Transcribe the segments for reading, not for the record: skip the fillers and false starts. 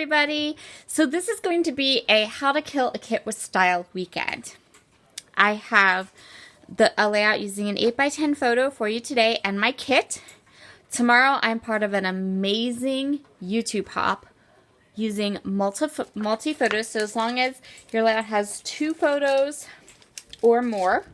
everybody. So this is going to be a How to Kill a Kit with Style weekend. I have a layout using an 8x10 photo for you today and my kit. Tomorrow I'm part of an amazing YouTube hop using multi photos. So as long as your layout has 2 photos or more,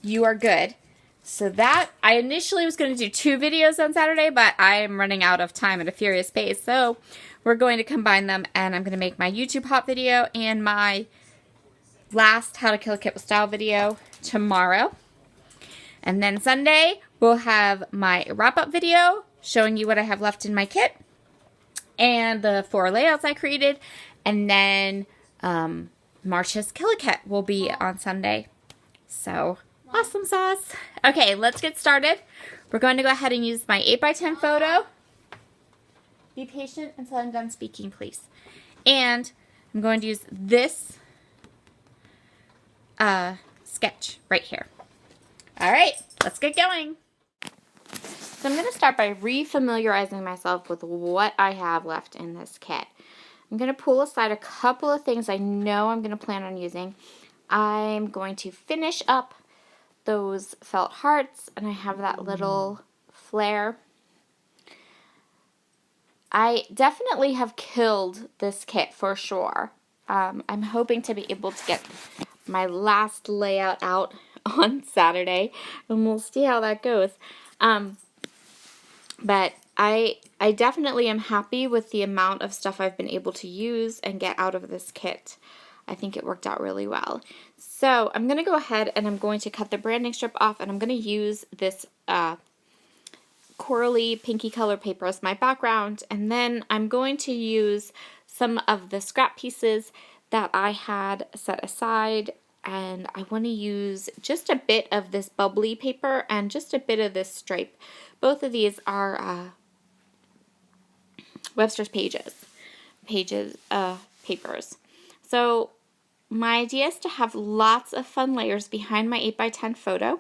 you are good. So that, I initially was going to do 2 videos on Saturday, but I am running out of time at a furious pace. So we're going to combine them, and I'm going to make my YouTube hop video and my last How to Kill a Kit with Style video tomorrow. And then Sunday, we'll have my wrap-up video showing you what I have left in my kit and the 4 layouts I created. And then Marcia's Kill a Kit will be on Sunday. So awesome sauce. Okay, let's get started. We're going to go ahead and use my 8x10 photo. Be patient until I'm done speaking, please. And I'm going to use this sketch right here. All right, let's get going. So I'm going to start by re-familiarizing myself with what I have left in this kit. I'm going to pull aside a couple of things I know I'm going to plan on using. I'm going to finish up those felt hearts, and I have that little flare. I definitely have killed this kit for sure. I'm hoping to be able to get my last layout out on Saturday, and we'll see how that goes. But I definitely am happy with the amount of stuff I've been able to use and get out of this kit. I think it worked out really well. So I'm going to go ahead and I'm going to cut the branding strip off, and I'm going to use this corally pinky color paper as my background, and then I'm going to use some of the scrap pieces that I had set aside, and I want to use just a bit of this bubbly paper and just a bit of this stripe. Both of these are Webster's papers. So my idea is to have lots of fun layers behind my 8x10 photo,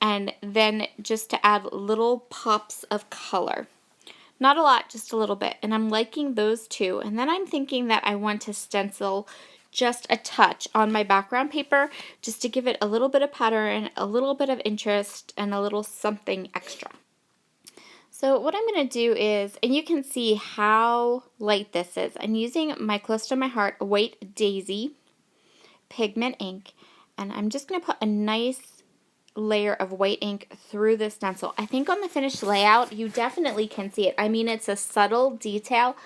and then just to add little pops of color. Not a lot, just a little bit. And I'm liking those two. And then I'm thinking that I want to stencil just a touch on my background paper just to give it a little bit of pattern, a little bit of interest, and a little something extra. So what I'm going to do is, and you can see how light this is. I'm using my Close to My Heart White Daisy pigment ink, and I'm just going to put a nice layer of white ink through this stencil. I think on the finished layout you definitely can see it. I mean, it's a subtle detail,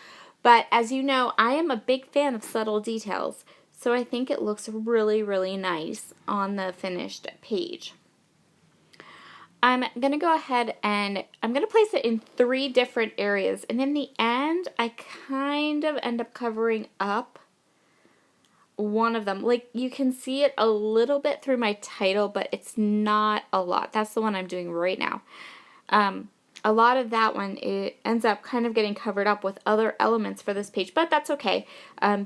but as you know, I am a big fan of subtle details, so I think it looks really, really nice on the finished page. I'm going to go ahead and I'm going to place it in 3 different areas, and in the end I kind of end up covering up one of them. Like, you can see it a little bit through my title, but it's not a lot. That's the one I'm doing right now. A lot of that one, it ends up kind of getting covered up with other elements for this page, but that's okay,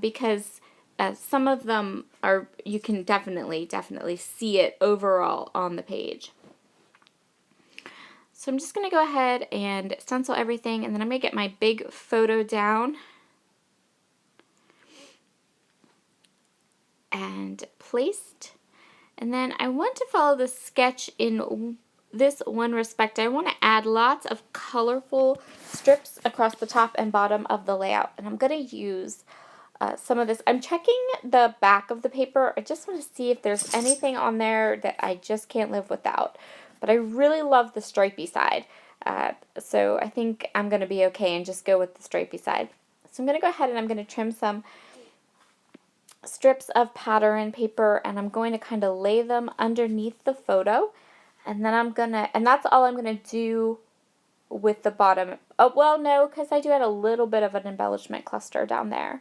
because some of them are, you can definitely see it overall on the page. So I'm just going to go ahead and stencil everything, and then I'm going to get my big photo down and placed. And then I want to follow the sketch in this one respect. I want to add lots of colorful strips across the top and bottom of the layout, and I'm going to use some of this. I'm checking the back of the paper. I just want to see if there's anything on there that I just can't live without. But I really love the stripey side, so I think I'm going to be okay and just go with the stripey side. So I'm going to go ahead and I'm going to trim some strips of pattern paper, and I'm going to kind of lay them underneath the photo, and then and that's all I'm going to do with the bottom. Oh, well, no, because I do add a little bit of an embellishment cluster down there.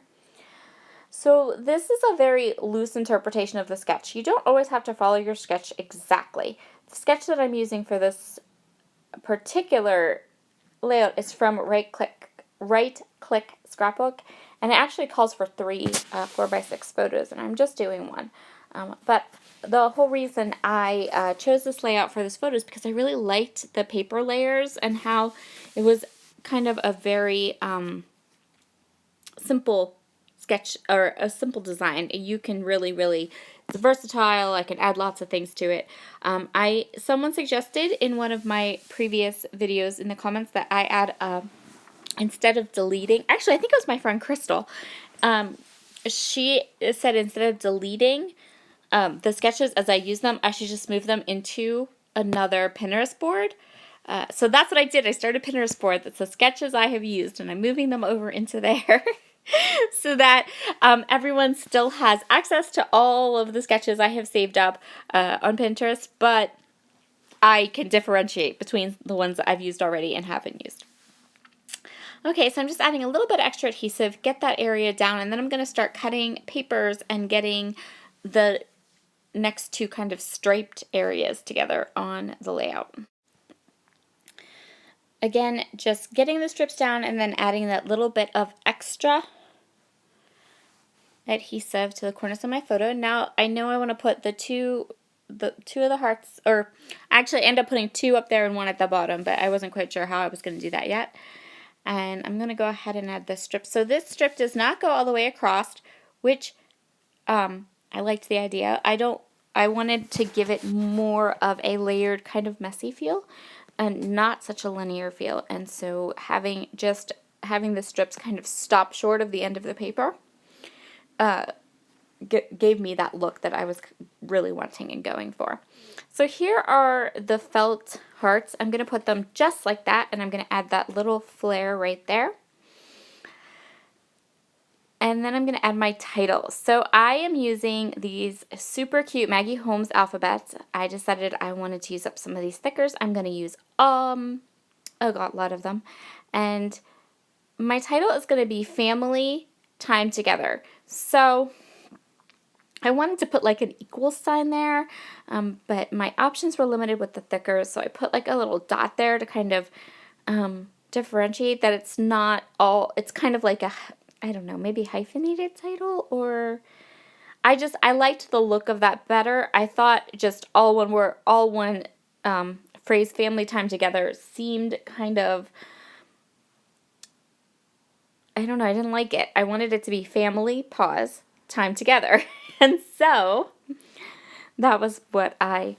So this is a very loose interpretation of the sketch. You don't always have to follow your sketch exactly. The sketch that I'm using for this particular layout is from Right Click Scrapbook, and it actually calls for 3 4x6 photos, and I'm just doing one. But the whole reason I chose this layout for this photo is because I really liked the paper layers and how it was kind of a very simple sketch or a simple design. You can really, it's versatile. I can add lots of things to it. Someone suggested in one of my previous videos in the comments that I add, instead of deleting, actually I think it was my friend Crystal, she said instead of deleting the sketches as I use them, I should just move them into another Pinterest board. So that's what I did. I started a Pinterest board that's the sketches I have used, and I'm moving them over into there so that everyone still has access to all of the sketches I have saved up on Pinterest, but I can differentiate between the ones that I've used already and haven't used. Okay, so I'm just adding a little bit extra adhesive, get that area down, and then I'm going to start cutting papers and getting the next two kind of striped areas together on the layout. Again, just getting the strips down and then adding that little bit of extra adhesive to the corners of my photo. Now I know I want to put the two of the hearts, or actually I ended up putting two up there and one at the bottom, but I wasn't quite sure how I was going to do that yet. And I'm going to go ahead and add this strip. So this strip does not go all the way across, which I liked the idea. I wanted to give it more of a layered kind of messy feel and not such a linear feel. And so having the strips kind of stop short of the end of the paper gave me that look that I was really wanting and going for. So here are the felt hearts. I'm going to put them just like that, and I'm going to add that little flare right there. And then I'm going to add my title. So I am using these super cute Maggie Holmes alphabets. I decided I wanted to use up some of these stickers. I'm going to use a lot of them. And my title is going to be Family Time Together. So I wanted to put like an equal sign there, but my options were limited with the thickers. So I put like a little dot there to kind of differentiate that it's not all, it's kind of like a, I don't know, maybe hyphenated title, or I liked the look of that better. I thought just all one phrase, Family Time Together, seemed kind of, I don't know, I didn't like it. I wanted it to be Family, pause, Time Together. And so that was what I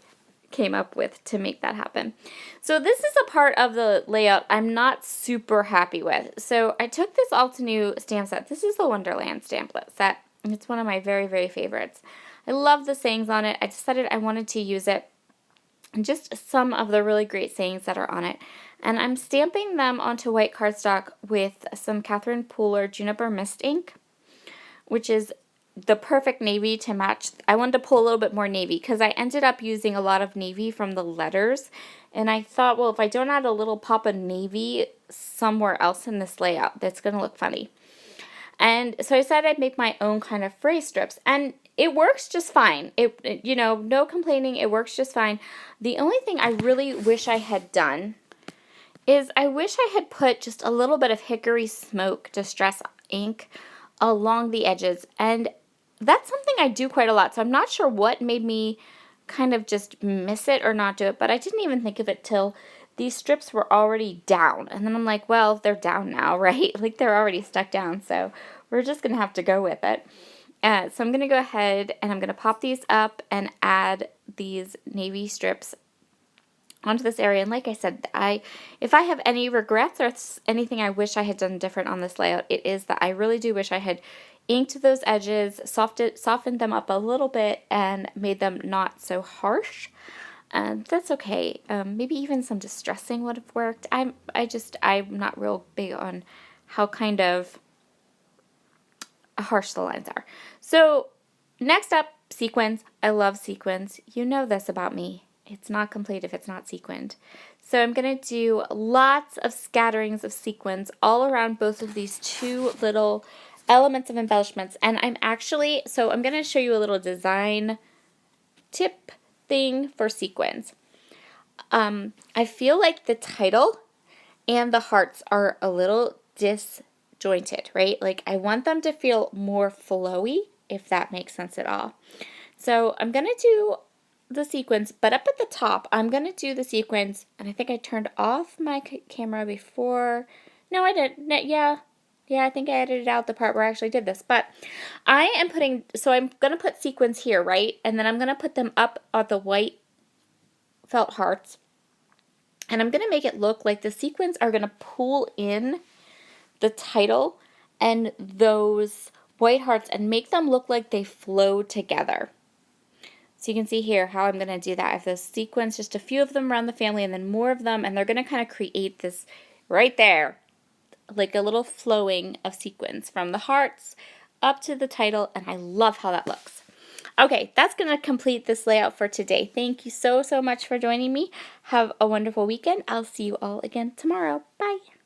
came up with to make that happen. So this is a part of the layout I'm not super happy with. So I took this Altenew stamp set. This is the Wonderland stamp set. And it's one of my very favorites. I love the sayings on it. I decided I wanted to use it and just some of the really great sayings that are on it. And I'm stamping them onto white cardstock with some Catherine Pooler Juniper Mist ink, which is the perfect navy to match. I wanted to pull a little bit more navy because I ended up using a lot of navy from the letters, and I thought, well, if I don't add a little pop of navy somewhere else in this layout, that's going to look funny. And so I decided I'd make my own kind of phrase strips, and it works just fine. You know, no complaining, it works just fine. The only thing I really wish I had done is I wish I had put just a little bit of Hickory Smoke Distress ink along the edges, and that's something I do quite a lot, so I'm not sure what made me kind of just miss it or not do it, but I didn't even think of it till these strips were already down, and then I'm like, well, they're down now, right? Like, they're already stuck down, so we're just going to have to go with it. So I'm going to go ahead and I'm going to pop these up and add these navy strips onto this area. And like I said, if I have any regrets or anything I wish I had done different on this layout, it is that I really do wish I had inked those edges, softened them up a little bit, and made them not so harsh. That's okay. Maybe even some distressing would have worked. I'm not real big on how kind of harsh the lines are. So next up, sequins. I love sequins. You know this about me. It's not complete if it's not sequined. So I'm going to do lots of scatterings of sequins all around both of these two little elements of embellishments. And I'm going to show you a little design tip thing for sequins. I feel like the title and the hearts are a little disjointed, right? Like, I want them to feel more flowy, if that makes sense at all. So I'm going to do the sequins, but up at the top, I'm going to do the sequins, and I think I turned off my camera before. No, I didn't. Yeah, Yeah, I think I edited out the part where I actually did this. But I am putting, so I'm going to put sequins here, right? And then I'm going to put them up on the white felt hearts. And I'm going to make it look like the sequins are going to pull in the title and those white hearts and make them look like they flow together. So you can see here how I'm going to do that. I have those sequins, just a few of them around the family and then more of them, and they're going to kind of create this right there, like a little flowing of sequins from the hearts up to the title, and I love how that looks. Okay, that's going to complete this layout for today. Thank you so much for joining me. Have a wonderful weekend. I'll see you all again tomorrow. Bye.